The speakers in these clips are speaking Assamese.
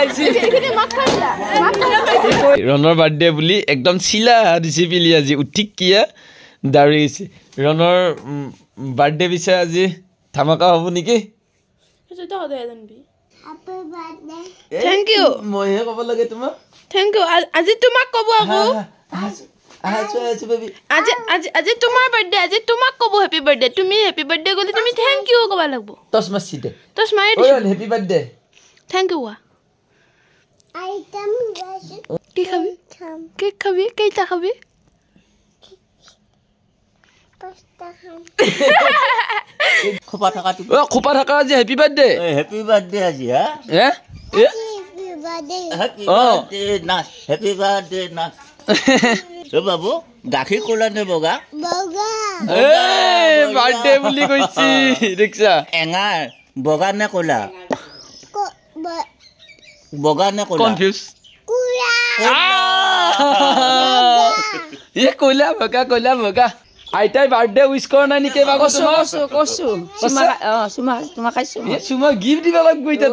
আহিছে ৰণৰ বাৰ্থডে বুলি একদম চিলা দিছে পিলি আজি উঠিকিয়া দাউৰি গৈছে ৰণৰ বাৰ্থডে পিছে আজি ধামাকা হ'ব নেকি Thank you. মইহে ক'ব লাগে তোমাক Thank you. আজি তোমাক ক'ব আকৌ আজি তোমাৰ বাৰ্থডে আজি তোমাক ক'ব হেপী বাৰ্থডে তুমি হেপী বাৰ্থডে গ'লে তুমি থ্যাংক ইউ ক'ব লাগিব টছ মাছি দে টছ মাৰি দিছো হেপী বাৰ্থডে থ্যাংক ইউ কি খাবি কেক খাবি কেইটা খাবি খোপা থাকা আজি হেপী বাৰ্থডে আজি হা হেপী বাৰ্থডে না বাবু গাখীৰ ক'লা নে বগা বাৰ্থডে বুলি কৈছি দেখিছা এঙাৰ বগা নে ক'লা বগা নে ক'লা কনফিউজ ক'লা বগা আইতাই বাৰ্থডে উইচ কৰা নাই নেকি বাবু চুমা গিফ্ট দিব লাগিব এতিয়া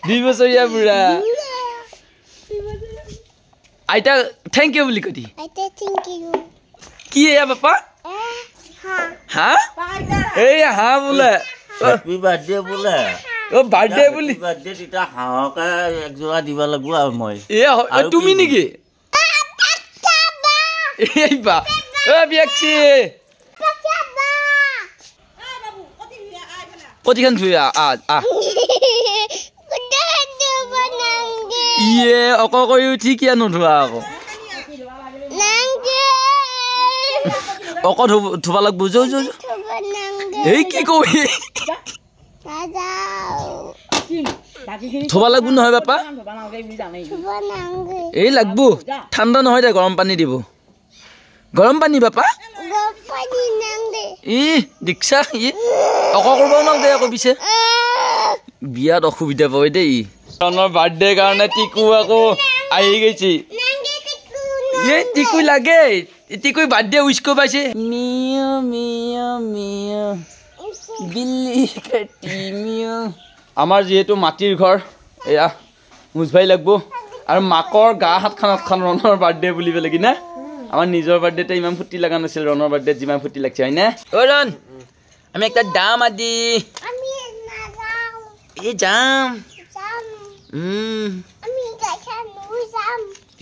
2 বছৰীয়া বুঢ়া আইতা থ্যাংক ইউ বুলি কদি কি এয়া বাপা হা এই হা বোলে হেপী বাৰ্থডে বোলে ও বাৰ্থডে বুলি বাৰ্থডে তিতা হাঁহকা একজোৰা দিব লাগিব আৰু মই এ তুমি নেকি এই বা ও বিয়াকছি কতিখান ধুয়া আ ইয়ে অক কৰি উঠি কিয় নোধোৱা আকৌ ধুবা লাগব এই কি কবি ধুবা লাগব নহয় বাপা এই লাগব ঠাণ্ডা নহয় দে গৰম পানী দিব গৰম পানী বাপা ই দেখছা ই অক কৰিব নালাগে আকৌ পিছে বিয়াত অসুবিধা পায় দেই ৰণৰ বাৰ্থডে কাৰণে টিকু আকৌ আহি গৈছে এই টিকু লাগে টিকু বাৰ্থডে উইচ কৰিব পাইছে মিয়া মিয়া মিয়া বিল্লি কাটি মিয়া আমাৰ যিহেতু মাটিৰ ঘৰ এয়া মুজভাই লাগব আৰু মাকৰ গা হাতখন ৰণৰ বাৰ্থডে বুলি পেলাই কি না আমাৰ নিজৰ বাৰ্থডেতে ইমান ফুটি লগা নাছিল ৰণৰ বাৰ্থডেত যিমান ফুটি লাগছে হয় না অ ৰন আমি একটা দাম আদি এই যাম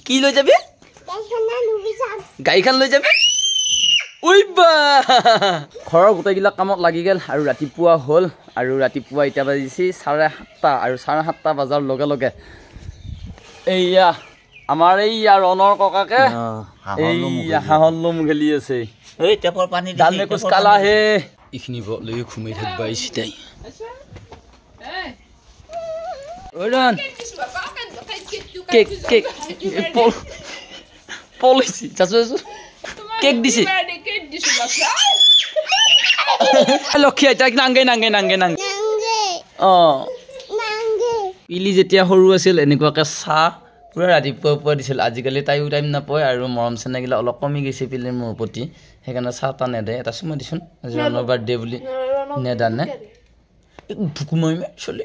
কি লৈ যাবি গাড়ীখন লৈ যাবি ঘৰৰ গোটেইবিলাক কামত লাগি গ'ল আৰু ৰাতিপুৱা হ'ল আৰু ৰাতিপুৱা এতিয়া বাজিছে 7:30 আৰু 7:30 বজাৰ লগে লগে এইয়া আমাৰ এইয়া ৰণৰ ককাকে এইয়া হাঁহৰ লম গেলি আছে এই টেপৰ পানী ডালমে কুছ কালা হে ইখিনি লৈ ঘুমাই থাকবা ইছিতাই ওৰন কেক কেক পলিসি চাচু কেক দিছি লক্ষী আইতা নাংগে অ ইলি যেতিয়া সৰু আছিল এনেকুৱাকে চাহ পুৰা ৰাতিপুৱা দিছিল আজিকালি তাইও টাইম নাপায় আৰু মৰম চেনেগিলা অলপ কমি গৈছে পিলিৰ মোৰ প্ৰতি সেইকাৰণে চাহ তা নেদে এটা চুমা দিছোন আজি ৰণৰ বাৰ্থডে বুলি নেদানে ভুকুমাই চলে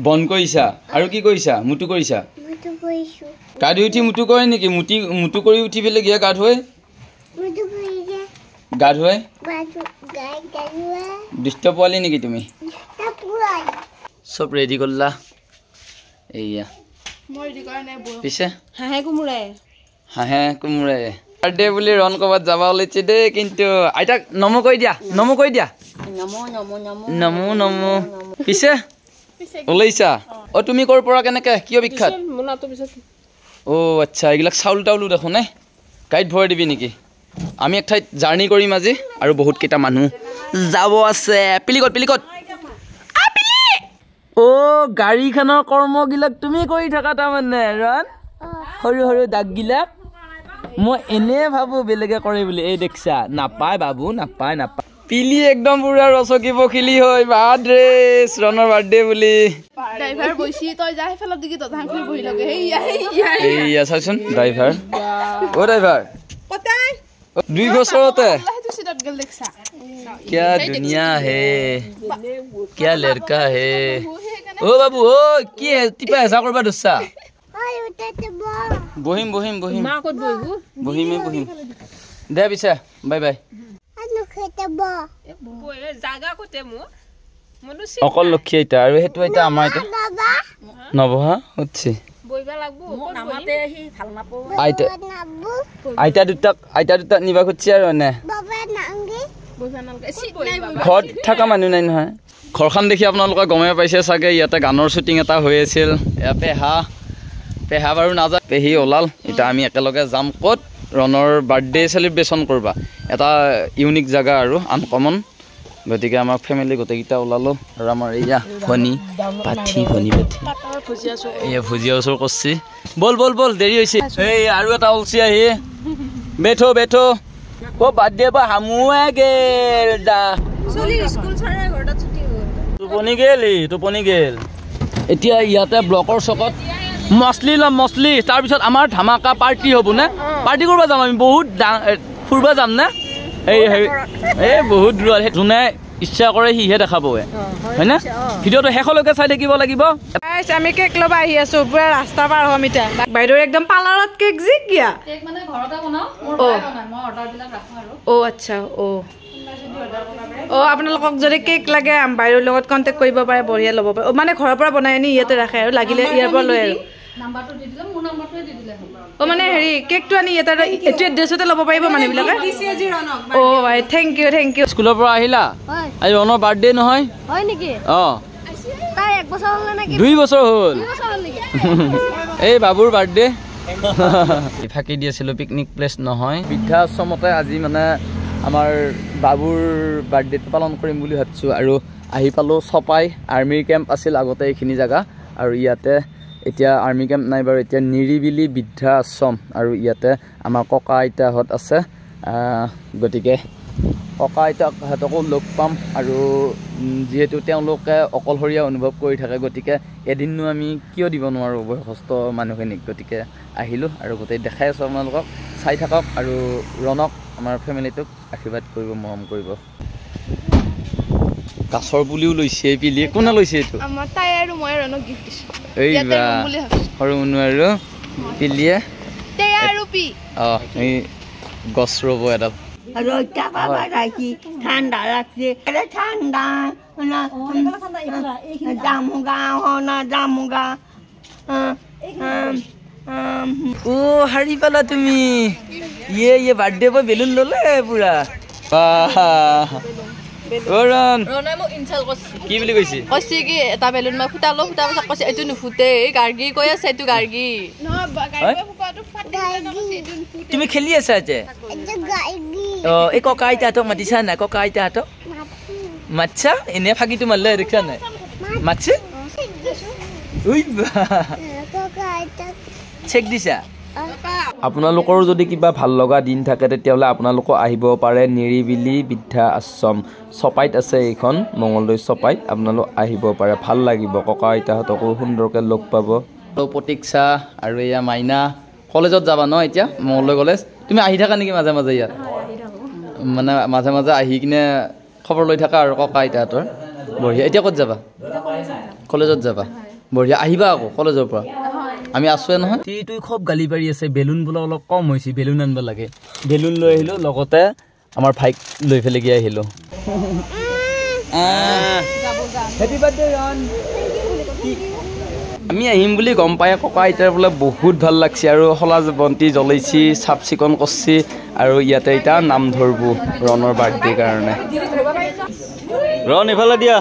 বন কৰিছা আৰু কি কৰিছা মুটু কৰিছা গা ধুই উঠি মুটু কৰে নেকি মুটু কৰি উঠি পেলাই গিয়া গা ধুৱে দুষ্ট পোৱালি নেকি তুমি সব ৰেডি কৰলা এইয়া পিছে হাঁহে কোমোৰাই বাৰ্থডে বুলি ৰন ক'বাত যাব ওলাইছে দেই কিন্তু আইতাক নমো কৈ দিয়া নমো পিছে ওলাইছা অ তুমি ক'ৰ পৰা কেনেকে কিয় বিখ্যাত অ আচ্ছা এইবিলাক চাউল টাউলো দেখোন নে গাইড ভৰাই দিবি নেকি আমি এক ঠাইত জাৰ্ণি কৰিম আজি আৰু বহুত কেইটা মানুহ যাব আছে পিলিকত অ গাড়ীখনৰ কৰ্মগিলাক তুমি কৰি থাকা তাৰমানে ৰন সৰু দাগগিলাক মই এনে ভাবো বেলেগে কৰে বুলি এই দেখছা নাপায় বাবু নাপায় পিলি একদম পুৰা ৰসকি বখিলি হয় বাদ্ৰেছ ৰণৰ বাৰ্থডে বুলি ড্ৰাইভাৰ বইছি তই যাই ফেলত দিকি তথাং খুলি বহি লগে এইয়া চাচোন ড্ৰাইভাৰ ও ড্ৰাইভাৰ কতাই 2 বছৰতে সেইটো চিটত গেল দেখছা क्या दुनिया है क्या लड़का है ओ बाबू ओ কি টিপা হেচা কৰবা দছা বহিম বহিম বহিম মা কত বইবু বহিম দে পিছে বাই বাই জাগা কতে মু অকল লক্ষী এটা আৰু হেতু এটা আমাৰ এটা নবহা হচ্ছে বইবা লাগবো নামাতে হি ভাল নাপো আইতা দুটা নিবা খুঁজছি আৰু এনে বইবা নালগে সিট নাই বইবা ঘৰত থকা মানুহ নাই নহয় ঘৰখন দেখি আপোনালোকে গমে পাইছে চাগে ইয়াতে গানৰ শ্বুটিং এটা হৈ আছিল এয়া পেহা বাৰু নাযায় পেহী ওলাল এতিয়া আমি একেলগে যাম ক'ত ৰণৰ বাৰ্থডে চেলিব্ৰেশ্যন কৰবা এটা ইউনিক জাগা আৰু আনকমন গতিকে আমাৰ ফেমিলি গোটেইকেইটা ওলালো আৰু আমাৰ এয়া ভনী পাঠি এয়া ভুজিয়া ওচৰ কৰছি বল দেৰি হৈছে এই আৰু এটা ওলছি আহি বেঠো ও বাৰ্থডে বা হামুৱে গেল দা চলি স্কুল ছাৰে ঘৰটা ছুটি হ'ল টোপনি গেল এতিয়া ইয়াতে ব্লকৰ চকত মছলি তাৰপিছত আমাৰ ধামাকা পাৰ্টি হ'ব নে পাৰ্টি কৰিব যাম আমি বহুত ফুৰিব যাম নে এই বহুত দূৰত যোনে ইচ্ছা কৰে সিহে দেখাব হয় না ভিডিঅ'টো শেষলৈকে চাই থাকিব লাগিব আমি কেক ল'ব আহি আছো পুৰা ৰাস্তা পাৰ হ'ম এতিয়া বাইদেউৰ একদম পাৰ্লাৰত কেক জিকিয়া কেক মানে ঘৰতে বনাও মোৰ বাই বনাই মই অৰ্ডাৰ বিলাক ৰাখো আৰু আচ্ছা আপোনালোকক যদি কেক লাগে বাইদেউৰ লগত কণ্টেক্ট কৰিব পাৰে বঢ়িয়া ল'ব পাৰে মানে ঘৰৰ পৰা বনাই আনি ইয়াতে ৰাখে আৰু লাগিলে ইয়াৰ পৰা লৈ আৰু নাম্বাৰটো দি দিলে মোৰ নাম্বাৰটোৱে দি দিলে হ'ব মানে হেৰি কেকটো আনি ইয়াতে এইটো এড্ৰেছতে ল'ব পাৰিব মানুহবিলাকে ভাই থেংক ইউ স্কুলৰ পৰা আহিলা আজি ৰণৰ বাৰ্থডে নহয় হয় নেকি অঁ তাই 1 বছৰ হ'ল নেকি 2 বছৰ হ'ল নেকি এই বাবুৰ বাৰ্থডে ফাঁকি দি আছিলোঁ পিকনিক প্লেচ নহয় বৃদ্ধাশ্ৰমতে আজি মানে আমাৰ বাবুৰ বাৰ্থডেটো পালন কৰিম বুলি ভাবিছোঁ আৰু আহি পালোঁ চপাই আৰ্মিৰ কেম্প আছিল আগতে এইখিনি জেগা আৰু ইয়াতে এতিয়া আৰ্মি কেম্প নাই বাৰু এতিয়া নিৰিবিলি বৃদ্ধাশ্ৰম আৰু ইয়াতে আমাৰ ককা আইতাহঁত আছে গতিকে ককা আইতাহঁতকো লগ পাম আৰু যিহেতু তেওঁলোকে অকলশৰীয়া অনুভৱ কৰি থাকে গতিকে এদিননো আমি কিয় দিব নোৱাৰোঁ বয়সস্থ মানুহখিনিক গতিকে আহিলোঁ আৰু গোটেই দেখাই আছোঁ আপোনালোকক চাই থাকক আৰু ৰণক আমাৰ ফেমিলিটোক আশীৰ্বাদ কৰিব মৰম কৰিব গাছৰ পুলিও লৈছে পিলিয়ে কোনে লৈছে এইটো আমাৰ তাই আৰু মই ৰণক গিফ্ট দিছোঁ এই সৰু মুনু আৰু পিলিয়ে এই গছ ৰুব এডাল ঠাণ্ডা লাগছে জামুগা ও হাৰি পালা তুমি ইয়ে বাৰ্থডে বয় বেলুন ল'লে পুৰা ৰণে মোক ইনচাল্ট কৰিছে কি বুলি কৈছে কৈছে কি এটা বেলুন মই ফুটালো ফুটাৰ পাছত কৈছে এইটো নুফুটে এই গাৰ্গী কৈ আছে এইটো গাৰ্গী তুমি খেলি আছা যে এই ককা আইতাহঁতক মাতিছা নাই ককা আইতাহঁতক মাতছা এনে ফাঁকিটো মাৰিলে দেখিছা নাই মাতছে চেক দিছা আপোনালোকৰ যদি কিবা ভাল লগা দিন থাকে তেতিয়াহ'লে আপোনালোক আহিব পাৰে নিৰিবিলি বৃদ্ধা আশ্ৰম চপাইত আছে এইখন মঙলদৈ চপাইত আপোনালোক আহিব পাৰে ভাল লাগিব ককা আইতাহঁতকো সুন্দৰকৈ লগ পাব প্ৰতীক্ষা আৰু এয়া মাইনা কলেজত যাবা ন এতিয়া মঙলদৈ কলেজ তুমি আহি থাকা নেকি মাজে মাজে ইয়াত মানে মাজে মাজে আহি কিনে খবৰ লৈ থাকা আৰু ককা আইতাহঁতৰ বঢ়িয়া এতিয়া ক'ত যাবা কলেজত যাবা বঢ়িয়া আহিবা আকৌ কলেজৰ পৰা আমি আছোৱে নহয় তুই খুব গালি পাৰি আছে বেলুন বোলে অলপ কম হৈছে বেলুন আনিব লাগে বেলুন লৈ আহিলোঁ লগতে আমাৰ ভাইক লৈ পেলাই গৈ আহিলোঁ হেপী বাৰ্থডে ৰন আমি আহিম বুলি গম পাই ককা আইতাৰ বোলে বহুত ভাল লাগছে আৰু শলা বন্তি জ্বলাইছি চাফ চিকুণ কৰছি আৰু ইয়াতে এতিয়া নাম ধৰব ৰণৰ বাৰ্থডে কাৰণে ৰন এইফালে দিয়া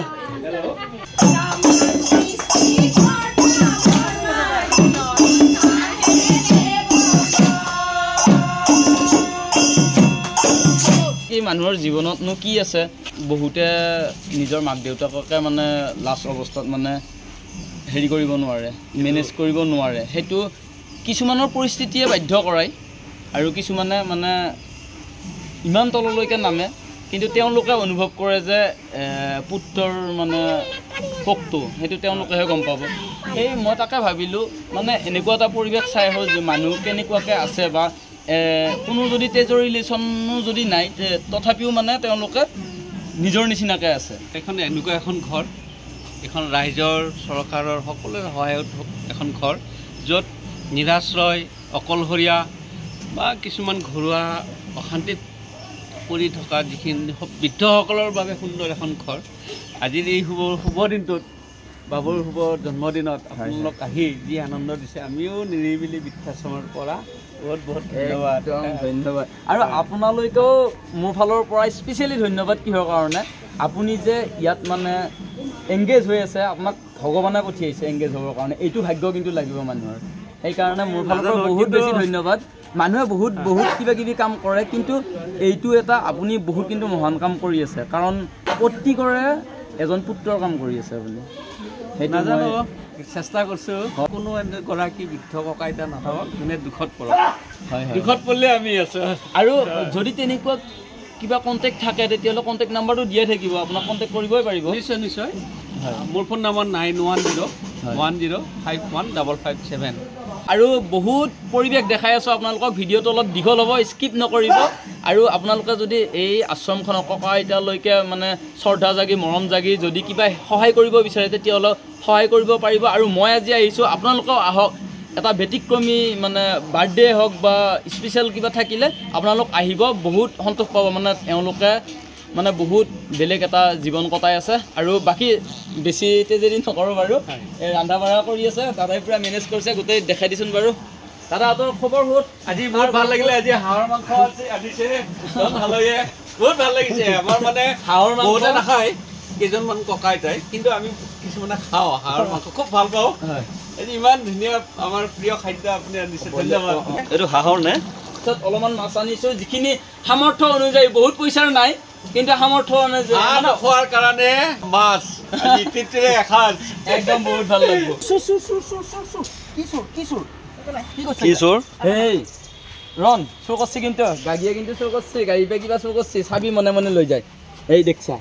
মানুহৰ জীৱনতনো কি আছে বহুতে নিজৰ মাক দেউতাককে মানে লাষ্ট অৱস্থাত মানে হেৰি কৰিব নোৱাৰে মেনেজ কৰিব নোৱাৰে সেইটো কিছুমানৰ পৰিস্থিতিয়ে বাধ্য কৰায় আৰু কিছুমানে মানে ইমান তললৈকে নামে কিন্তু তেওঁলোকে অনুভৱ কৰে যে পুত্ৰৰ মানে শোকটো সেইটো তেওঁলোকেহে গম পাব সেই মই তাকে ভাবিলোঁ মানে এনেকুৱা এটা পৰিৱেশ চাই হ'ল যে মানুহ কেনেকুৱাকৈ আছে বা কোনো যদি তেজৰ ৰিলেশ্যনো যদি নাই তথাপিও মানে তেওঁলোকে নিজৰ নিচিনাকৈ আছে। এখন এনেকুৱা এখন ঘৰ, এখন ৰাইজৰ চৰকাৰৰ সকলোৰে সহায়ত এখন ঘৰ, য'ত নিৰাশ্ৰয় অকলশৰীয়া বা কিছুমান ঘৰুৱা অশান্তিত পৰি থকা যিখিনি বৃদ্ধসকলৰ বাবে সুন্দৰ এখন ঘৰ। আজিৰ এই শুভ দিনটোত বাবুৰ শুভ জন্মদিনত আপোনালোক আহি যি আনন্দ দিছে, আমিও নিৰিবিলি বৃদ্ধাশ্ৰমৰ পৰা বহুত বহুত ধন্যবাদ। ধন্যবাদ। আৰু আপোনালোকেও মোৰ ফালৰ পৰা স্পেচিয়েলি ধন্যবাদ কিহৰ কাৰণে, আপুনি যে ইয়াত মানে এংগেজ হৈ আছে, আপোনাক ভগৱানে পঠিয়াইছে এংগেজ হ'বৰ কাৰণে। এইটো ভাগ্য কিন্তু লাগিব মানুহৰ, সেইকাৰণে মোৰ ফালৰ পৰা বহুত বেছি ধন্যবাদ। মানুহে বহুত কিবা কিবি কাম কৰে, কিন্তু এইটো এটা আপুনি বহুত কিন্তু মহান কাম কৰি আছে, কাৰণ প্ৰত্যেকৰে এজন পুত্ৰৰ কাম কৰি আছে আপুনি। নাজানো, চেষ্টা কৰিছোঁ কোনো এগৰাকী বৃদ্ধ ককা আইতা নাথাকক যোনে দুখত পৰক। দুখত পৰিলে আমি আছোঁ। আৰু যদি তেনেকুৱা কিবা কণ্টেক্ট থাকে তেতিয়াহ'লে কণ্টেক্ট নাম্বাৰটো দিয়াই থাকিব, আপোনাক কণ্টেক্ট কৰিবই পাৰিব। নিশ্চয় নিশ্চয়। মোৰ ফোন নম্বৰ 9101051557। আৰু বহুত পৰিৱেশ দেখাই আছোঁ আপোনালোকক, ভিডিঅ'টো অলপ দীঘল হ'ব, স্কিপ নকৰিব। আৰু আপোনালোকে যদি এই আশ্ৰমখনক ককা আইতালৈকে মানে শ্ৰদ্ধা জাগি মৰম জাগি যদি কিবা সহায় কৰিব বিচাৰে তেতিয়াহ'লে সহায় কৰিব পাৰিব। আৰু মই আজি আহিছোঁ, আপোনালোকেও আহক, এটা ব্যতিক্ৰমী মানে বাৰ্থডে হওক বা স্পেচিয়েল কিবা থাকিলে আপোনালোক আহিব, বহুত সন্তোষ পাব। মানে এওঁলোকে মানে বহুত বেলেগ এটা জীৱন কটাই আছে। আৰু বাকী বেছি তেজেৰি নকৰোঁ বাৰু, এই ৰন্ধা বঢ়া কৰি আছে, দাদাই পূৰা মেনেজ কৰিছে, গোটেই দেখাই দিছোন বাৰু। দাদাহঁতৰ খবৰ বহুত আজি বহুত ভাল লাগিলে। আজি হাঁহৰ মাংস আনিছে, ভাল লাগে, বহুত ভাল লাগিছে। আমাৰ মানে হাঁহৰ মাংস বহুতে নাখায় কেইজনমান ককা আইতাই, কিন্তু আমি কিছুমানে খাওঁ হাঁহৰ মাংস, খুব ভাল পাওঁ। আজি ইমান ধুনীয়া আমাৰ প্ৰিয় খাদ্য আপুনি আনিছে, ধন্যবাদ। এইটো হাঁহৰ নে? তাৰপিছত অলপমান মাছ আনিছোঁ, যিখিনি সামৰ্থ্য অনুযায়ী, বহুত পইচাৰ নাই কিন্তু সামৰ্থ্য অনুযায়ী খোৱাৰ কাৰণে মাছ তৃপ্তিৰে এসাঁজ একদম বহুত ভাল লাগিব। কি চোৰ? হেই ৰন চোৰ কৰছি, কিন্তু গাড়ীয়ে কিন্তু চোৰ কৰছি, গাড়ীৰ পৰা কিবা চোৰ কৰছি, চাবি মনে মনে লৈ যায়। এই দেখছা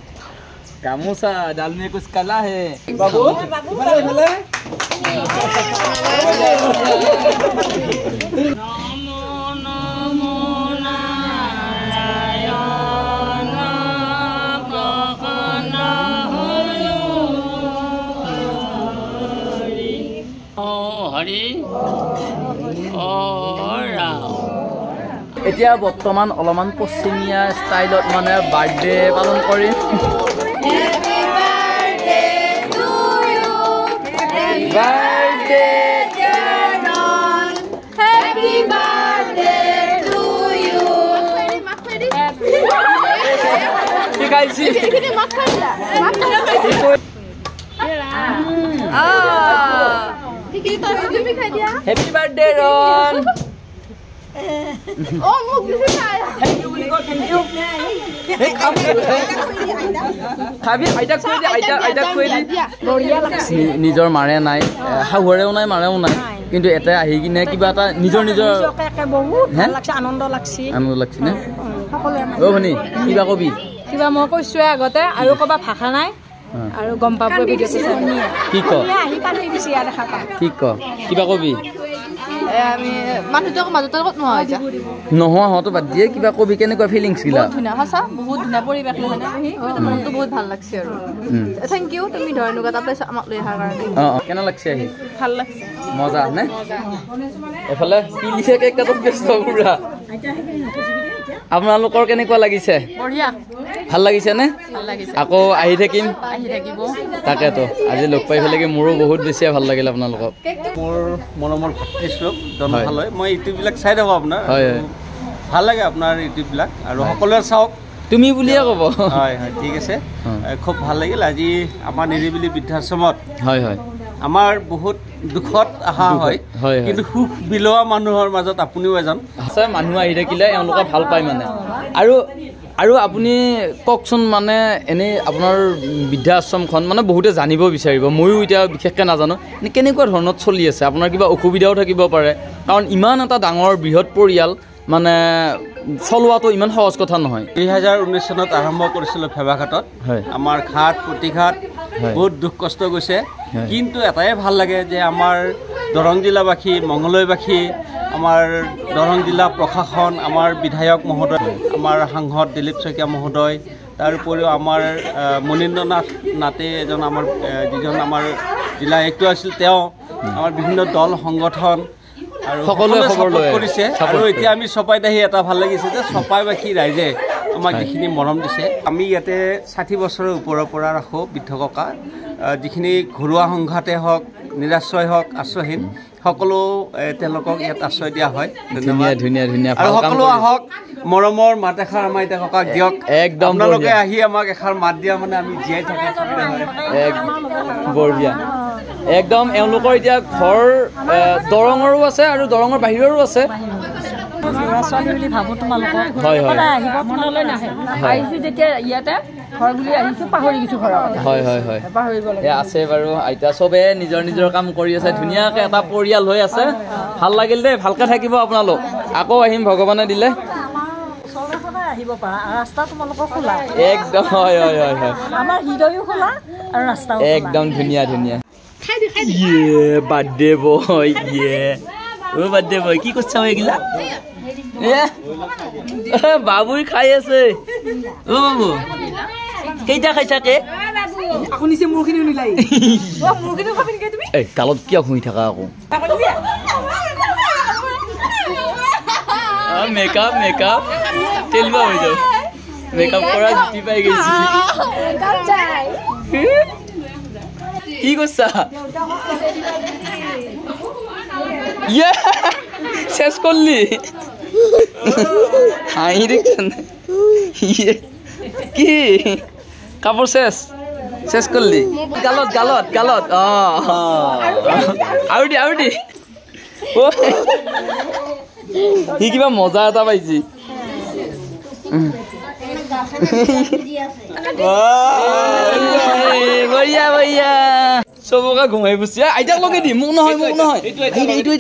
গামোচা ডালমে কুছ কালা হে বাবু। এতিয়া বৰ্তমান অলপমান পশ্চিমীয়া ষ্টাইলত মানে বাৰ্থডে পালন কৰিম। Happy birthday, Ron! Oh, thank you. নিজৰ মাৰে নাই, শাহুৱেও নাই, মাৰেও নাই, কিন্তু এটা আহি কিনে কিবা এটা নিজৰ আনন্দ লাগছি নে? অ ভনী কিবা কবি? কিবা মই কৈছোৱে আগতে, আৰু ক'বা ভাষা নাই আৰু গম পাব কি ক কি ক কিবা কবি? আমি মানুহটোক মাজতে ক'ত নোহোৱা হওঁতো বাদ দিয়ে, কিবা কবি? কেনেকুৱা ফিলিংছ গিলা? ধুনীয়া, সঁচা বহুত ধুনীয়া পৰিৱেশ, মনটো বহুত ভাল লাগছে আৰু থেংক ইউ তুমি ধৰণুকা তাতে আমাক লৈ অহাৰ কাৰণে। কেনে লাগছে আহি? ভাল লাগছে, মজা নে? এফালে পিলিছে কেক কাটত ব্যস্ত পুৰা। আপোনালোকৰ কেনেকুৱা লাগিছে? বঢ়িয়া, ভাল লাগিছে নে? আকৌ আহি থাকিম, তাকেতো আজি লগ পাই পেলাই মোৰো বহুত বেছি ভাল লাগিল আপোনালোকক। মোৰ মৰমৰ ভাতৃস্বৰূপ জন্মশালয়, মই ইউটিউববিলাক চাই থাকোঁ আপোনাৰ, ভাল লাগে আপোনাৰ ইউটিউববিলাক, আৰু সকলোৱে চাওক। তুমি বুলিয়ে ক'ব। হয় হয়, ঠিক আছে, খুব ভাল লাগিল। আজি আমাৰ নিৰিবিলি বৃদ্ধাশ্ৰমত হয় হয় আমাৰ বহুত দুখত অহা হয়, কিন্তু সুখ বিলোৱা মানুহৰ মাজত আপুনিও এজন আছে। মানুহ আহি থাকিলে এওঁলোকে ভাল পায় মানে। আৰু আপুনি কওকচোন, মানে এনেই আপোনাৰ বৃদ্ধাশ্ৰমখন মানে বহুতে জানিব বিচাৰিব, ময়ো এতিয়া বিশেষকৈ নাজানো, কেনেকুৱা ধৰণত চলি আছে? আপোনাৰ কিবা অসুবিধাও থাকিব পাৰে, কাৰণ ইমান এটা ডাঙৰ বৃহৎ পৰিয়াল মানে চলোৱাটো ইমান সহজ কথা নহয়। 2019 চনত আৰম্ভ কৰিছিলোঁ ফেবাঘাটত। আমাৰ ঘাট প্ৰতিঘাট বহুত দুখ কষ্ট গৈছে, কিন্তু এটাই ভাল লাগে যে আমাৰ দৰং জিলাবাসী, মঙলদৈবাসী, আমাৰ দৰং জিলা প্ৰশাসন, আমাৰ বিধায়ক মহোদয়, আমাৰ সাংসদ দিলীপ শইকীয়া মহোদয়, তাৰ উপৰিও আমাৰ মনীন্দ্ৰনাথ নাথে এজন আমাৰ যিজন আমাৰ জিলা আয়ুক্ত আছিল, তেওঁ আমাৰ বিভিন্ন দল সংগঠন আৰু সকলোৱে ছাপোৰ্ট কৰিছে। আৰু এতিয়া আমি চপাইত আহি এটা ভাল লাগিছে যে চপাইবাসী ৰাইজে আমাক যিখিনি মৰম দিছে। আমি ইয়াতে 60 বছৰৰ ওপৰৰ পৰা ৰাখোঁ বৃদ্ধ ককা, যিখিনি ঘৰুৱা সংঘাতে হওক, নিৰাশ্ৰয় হওক, আশ্ৰয়হীন সকলো তেওঁলোকক ইয়াত আশ্ৰয় দিয়া হয়। ধুনীয়া আৰু সকলো আহক, মৰমৰ মাত এষাৰ আমাৰ এতিয়া ককাক দিয়ক। একদম আপোনালোকে আহি আমাক এষাৰ মাত দিয়া মানে আমি জীয়াই থকা বঢ়িয়া। একদম এওঁলোকৰ এতিয়া ঘৰ দৰঙৰো আছে আৰু দৰঙৰ বাহিৰৰো আছে। ল'ৰা ছোৱালী বুলি ভাবোঁ তোমালোকক, সদায় আহিব, মনলৈ নাহে। আহিছোঁ যেতিয়া ইয়াতে ঘৰ বুলি আহিছোঁ, পাহৰি গৈছোঁ ঘৰৰ কথা। হয় পাহৰিব লাগে। আছে বাৰু আইতা চবে নিজৰ নিজৰ কাম কৰি আছে, ধুনীয়াকৈ এটা পৰিয়াল হৈ আছে। ভাল লাগিল দেই, ভালকৈ থাকিব আপোনালোক। আকৌ আহিম ভগৱানে দিলে। সদায় আহিব পাৰা, ৰাস্তা তোমালোকৰ খোলা। একদম হয় আমাৰ হৃদয়ো খোলা আৰু ৰাস্তাও একদম ধুনীয়া। বাৰ্থডে বয়, বাৰ্থডে বয় কি কৰিছা এইগিলা? বাবুই খাই আছে। বাবু কেইটা খাইছা কে? তালত কিয় শুই থাকা আকৌ? মেকআপ তেলবা হৈ যাও, মেকআপ কৰা জুতি পাই গৈছি। কি কৰিছা? শেষ কৰলি? হাঁহি দেখছেন কি কাপড় শেষ কৰলি? গালত আৰু দি সি কিবা মজা এটা পাইছি। বঢ়িয়া চবকে ঘুমাই ফুৰিছে। আইতাক লগাই দি, মোক নহয় এইটো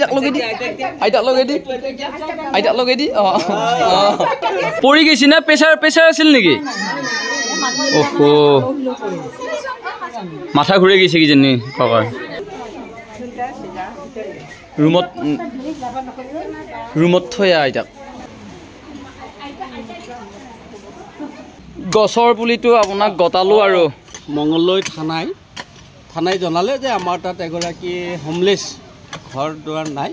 আইতাক লগাই দি। পৰি গৈছি না? প্ৰেছাৰ আছিল নেকি? মাথা ঘূৰি গৈছে কিজানি ককাৰ। ৰুমত থৈ আইতাক। গছৰ পুলিটো আপোনাক গতালো আৰু মঙলদৈ থানাই জনালে যে আমাৰ তাত এগৰাকী হোমলেছ, ঘৰ দুৱাৰ নাই,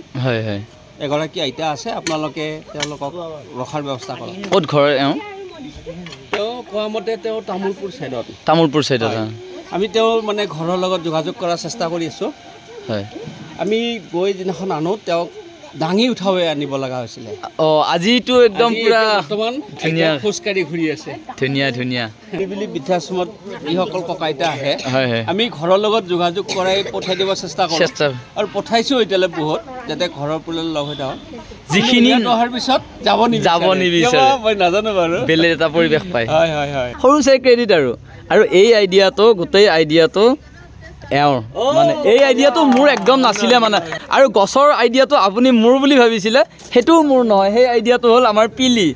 এগৰাকী আইতা আছে, আপোনালোকে তেওঁলোকক ৰখাৰ ব্যৱস্থা কৰক। ক'ত ঘৰ? তেওঁ কোৱা মতে তেওঁ তামোলপুৰ চাইডত। আমি তেওঁৰ মানে ঘৰৰ লগত যোগাযোগ কৰাৰ চেষ্টা কৰি আছোঁ। আমি গৈ যিদিনাখন আনো তেওঁক দাঙি উঠাই আনিব লগা হৈছিলে। আজিতো একদম পুৰা ধুনীয়া খোজকাঢ়ি ঘূৰি আছে। ধুনীয়া বৃদ্ধাশ্ৰমত যিসকল ককা আইতা আহে, আমি ঘৰৰ লগত যোগাযোগ কৰাই পঠাই দিব চেষ্টা কৰোঁ আৰু পঠাইছোঁ এতিয়ালৈ বহুত, যাতে ঘৰৰ পৰিয়াল লগ হৈ থাকক। যিখিনি অহাৰ পিছত যাব নিবিচাৰে, মই নাজানো বাৰু, বেলেগ এটা পৰিৱেশ পায়। সৰু চাই ক্ৰেডিট আৰু এই আইডিয়াটো, গোটেই আইডিয়াটো এওঁৰ মানে। এই আইডিয়াটো মোৰ একদম নাছিলে মানে। আৰু গছৰ আইডিয়াটো আপুনি মোৰ বুলি ভাবিছিলে, সেইটোও মোৰ নহয়। সেই আইডিয়াটো হ'ল আমাৰ পিলি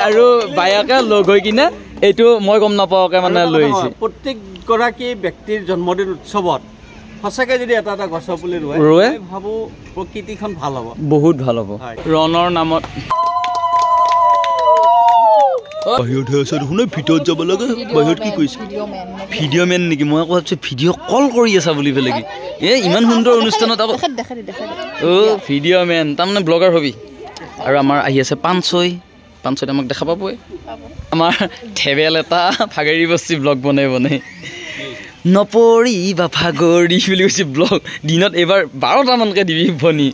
আৰু বায়াকে লগ হৈ কিনে এইটো মই গম নাপাওঁকে মানে লৈ আহিছে। প্ৰত্যেকগৰাকী ব্যক্তিৰ জন্মদিন উৎসৱত সঁচাকৈ যদি এটা গছৰ পুলি ৰোৱে, ভাবোঁ প্ৰকৃতিখন ভাল হ'ব, বহুত ভাল হ'ব। ৰণৰ নামত বাহিৰত আছে দেখোন, ভিতৰত যাব লাগে। বাহিৰত কি কৰিছে? ভিডিঅ' মেন নেকি? মই আকৌ ভাবিছোঁ ভিডিঅ' কল কৰি আছা বুলি পেলাই কি? ইমান সুন্দৰ অনুষ্ঠানত আকৌ ভিডিঅ' মেন, তাৰমানে ব্লগাৰ হবি। আৰু আমাৰ আহি আছে পাঞ্চৈত আমাক দেখা পাবই। আমাৰ ঠেবেল এটা ভাগৰি বস্তি ব্লগ বনাই নপৰি বা ভাগৰি বুলি কৈছে ব্লগ। দিনত এইবাৰ 12টামানকৈ দিবি বনি।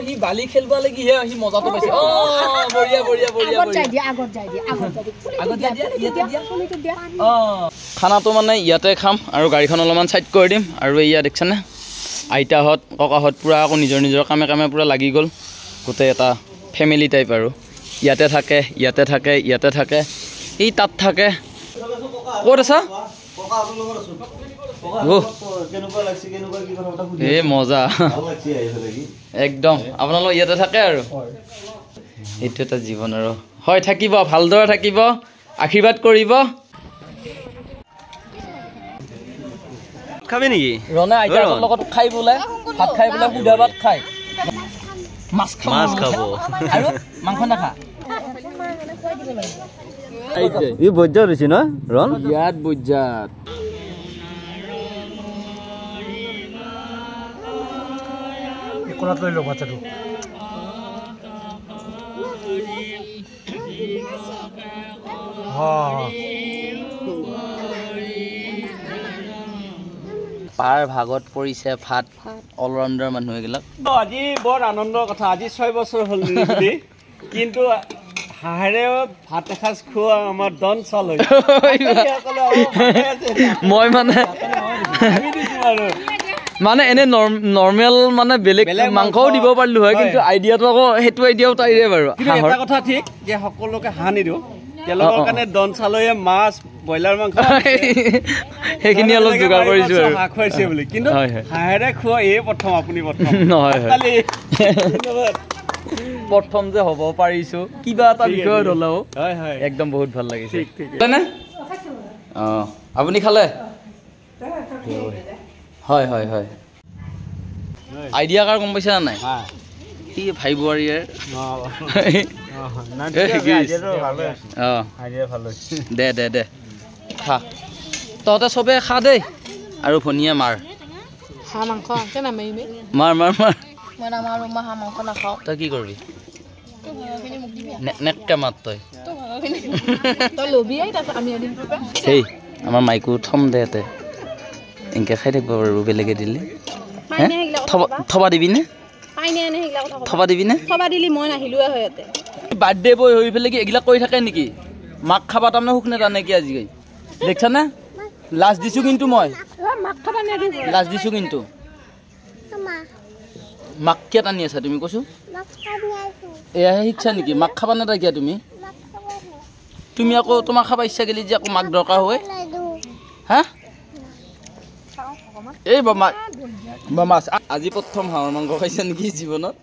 সি বালি খেলবা লাগিহে সি মজাটো পাইছে। খানাটো মানে ইয়াতে খাম আৰু গাড়ীখন অলপমান চাইড কৰি দিম। আৰু এয়া দেখিছেনে আইতাহঁত ককাহঁত পূৰা আকৌ নিজৰ কামে পূৰা লাগি গ'ল। গোটেই এটা ফেমিলি টাইপ আৰু ইয়াতে থাকে এই তাত থাকে। ক'ত আছা? মজা একদম। আপোনালোক ইয়াতে থাকে আৰু এইটো এটা জীৱন আৰু হয়। থাকিব, ভালদৰে থাকিব, আশীৰ্বাদ কৰিব। খাবি নেকি ৰনে আইতাৰ লগত খাই বোলে ভাত খাই বোলে সুদা ভাত খাই মাছ খাব আৰু মাংস নাখা ই বজ্জাত হৈছে ন ৰন ইয়াত বজ্জাত কোলাত লৈ লওক বাচ্চাটো পাৰ ভাগত পৰিছে ভাত অলৰাউণ্ডাৰ মানুহ এগিলাক আজি বৰ আনন্দৰ কথা আজি 6 বছৰ হ'ল নিকি কিন্তু হাহেৰে ভাত এসাঁজ খোৱা আমাৰ দন চাল হৈ মই মানে এনে নৰ্মেল মানে বেলেগ মাংসও দিব পাৰিলো হয় কিন্তু আইডিয়াটো আকৌ সেইটো আইডিয়াও তাইৰে বাৰু এটা কথা ঠিক যে সকলোকে হাঁহ নিদিওঁ তেওঁলোকৰ কাৰণে দন চালয়ে মাছ ব্ৰইলাৰ মাংস সেইখিনি অলপ যোগাৰ কৰিছো আৰু হাঁহ খুৱাইছে বুলি কিন্তু হাঁহেৰে খোৱা এই প্ৰথম আপুনি প্ৰথম নহয় প্ৰথম যে হ'ব পাৰিছো কিবা এটা বিষয়ত হ'লেও একদম বহুত ভাল লাগিছে আপুনি খালে হয় হয় হয় আইডিয়া কাৰ গম পাইছা নাই কি ভাই বোৱাৰীৰ দে দে দে খা তহঁতে চবে খা দেই আৰু ভনীয়ে মাৰ মাৰ মাৰ মাৰ তই কি কৰিবি নেককে মাত তই সেই আমাৰ মাইকো থম দে ইয়াতে এনেকৈ খাই থাকিব বাৰু বেলেগে দিলে থবা দিবিনে থবা দিবিনে বাৰ্থডে বয় হৈ পেলাই কি এইবিলাক কৰি থাকে নেকি মাক খাবা তাৰমানে সুখ নেতা নেকি আজিকালি দেখিছানে লাজ দিছোঁ কিন্তু মই লাজ দিছোঁ কিন্তু মাক কিয় টানি আছা তুমি কৈছো এয়াহে শিক্ষা নেকি মাক খাবা নেতা কিয়া তুমি তুমি আকৌ তোমাক খাবা ইচ্ছা গেলি যে আকৌ মাক দৰকাৰ হয় হা এই মাছ আজি প্ৰথম হাঁহৰ মাংস খাইছে নেকি জীৱনত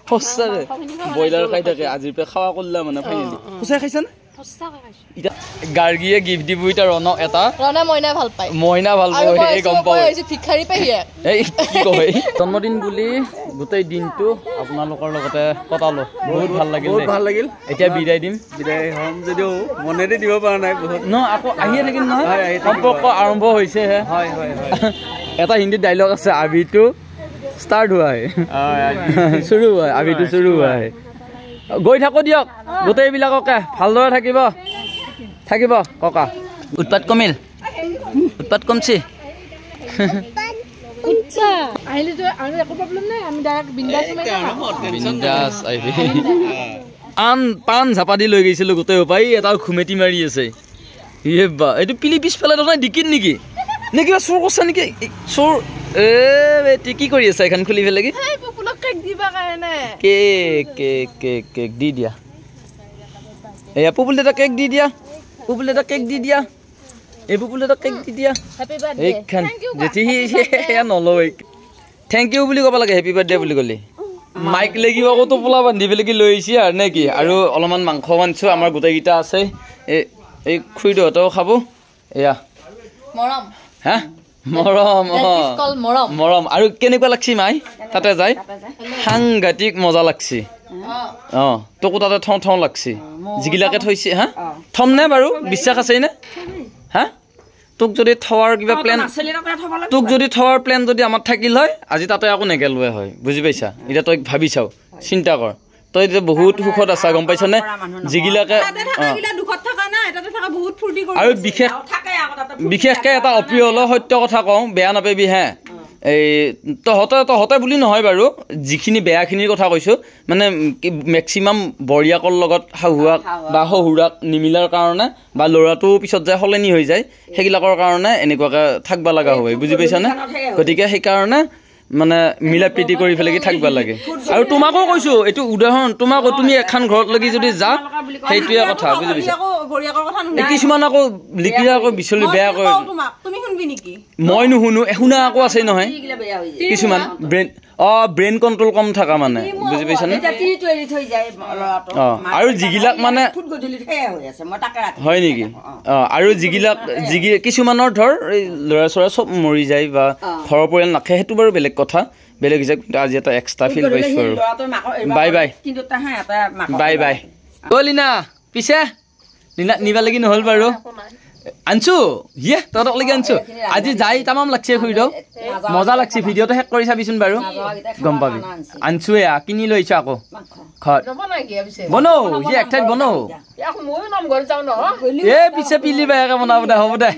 সঁচাৰে ব্ৰইলাৰ খাই থাকে আজিৰ পৰা খাৱা কৰিলা মানে ফাইনেলি সঁচাই খাইছা নে গাৰ্গীয়ে গিফ্ট দিব এতিয়া ৰণক এটা মইনা ভাল পায় এই গম পাওঁ এই কি কয় জন্মদিন বুলি গোটেই দিনটো আপোনালোকৰ লগতে কটালো বহুত ভাল লাগিল এতিয়া বিদায় দিম বিদায় হ'ম যদিও মনেৰে দিব পৰা নাই বহুত ন আকৌ আহিয়ে থাকিম নহয় সম্পৰ্ক আৰম্ভ হৈছেহে হয় হয় এটা হিন্দীত ডাইলগ আছে আভিটো ষ্টাৰ্ট হোৱা হে শুৰু হোৱা আভিটো শুৰু হোৱা হে গৈ থাকো দিয়ক গোটেইবিলাককে ভালদৰে থাকিব ককা উৎপাত কমিল উৎপাত কমছি পাণ ঝাপা দি লৈ গৈছিলো গোটেই উপায় এটা ঘুমেটি মাৰি আছে বা এইটো পিলি পিছফালে নহয় ডিকিত নেকি নে কিবা চোৰ কৰছা নেকি চোৰ কি কৰি আছা এখন খুলি পেলাই কেক দি দিয়া এয়া পুপুল এটা কেক দি দিয়া পুপুল এটা কেক দি দিয়া এই পুপুল এটা কেক দি দিয়া এইখন যেতি সেয়া নলয় থেংক ইউ বুলি ক'ব লাগে হেপী বাৰ্থডে বুলি ক'লে মাইক লাগিব আকৌ টোপোলা বান্ধি পেলাই লৈ আহিছে আৰু নে কি আৰু অলপমান মাংস মানছো আমাৰ গোটেইকেইটা আছে এই খুৰীদেউহঁতেও খাব এয়া হা মৰম আৰু কেনেকুৱা লাগছি মাই তাতে যাই সাংঘাতিক মজা লাগছি তোকো তাতে থওঁ লাগছি যিগিলাকে থৈছে হা থম নে বাৰু বিশ্বাস আছে নে হা তোক যদি থোৱাৰ কিবা প্লেন তোক যদি থোৱাৰ প্লেন যদি আমাৰ থাকিল হয় আজি তাতে আকৌ নেগেলোৱে হয় বুজি পাইছা এতিয়া তই ভাবি চাও চিন্তা কৰ তই এতিয়া বহুত সুখত আছা গম পাইছনে যিগিলাকে আৰু বিশেষকে এটা অপ্ৰিয় হলেও সত্য কথা কওঁ বেয়া নাপাবি হে এই তহঁতে বুলি নহয় বাৰু যিখিনি বেয়াখিনিৰ কথা কৈছো মানে মেক্সিমাম বৰিয়াকৰ লগত শাহুৱাক বা শহুৰাক নিমিলাৰ কাৰণে বা ল'ৰাটো পিছত যায় সলনি হৈ যায় সেইবিলাকৰ কাৰণে এনেকুৱাকে থাকবা লগা হয় বুজি পাইছানে গতিকে সেইকাৰণে মানে মিলা প্ৰীতি কৰি পেলাই থাকিব লাগে আৰু তোমাকো কৈছো এইটো উদাহৰণ তোমাকো তুমি এখন ঘৰত লাগি যদি যা সেইটোৱে কথা বুজি পাইছা কিছুমান আকৌ লিখি আকৌ বিচলি বেয়া কৰে মই নুশুনো শুনা আকৌ আছে নহয় কিছুমান ব্ৰেইন ব্ৰেইন কণ্ট্ৰল কম থকা মানে বুজি পাইছানে আৰু যিগিলাক মানে হয় নেকি আৰু যিগিলাক কিছুমানৰ ধৰ ল'ৰা ছোৱালী চব মৰি যায় বা ঘৰৰ পৰিয়াল নাখে সেইটো বাৰু বেলেগ কথা বেলেগ হিচাপ কিন্তু আজি এটা এক্সট্ৰা ফিল পাইছোঁ আৰু বাই বাই বাই বাই অ' লীনা পিছে লীনা নিবা লাগি নহ'ল বাৰু আনছো ইয়ে তহঁতক লাগি আনছো আজি যাই তামাম লাগছে খুৰীদেউ মজা লাগছে ভিডিঅ'টো শেষ কৰি চাবিচোন বাৰু গম পাবি আনছো এয়া কিনি লৈছো আকৌ ঘৰ বনৌ ইয়ে এক ঠাইত বনৌ এ পিছে পিলি বেয়াকে বনাব দে হ'ব দে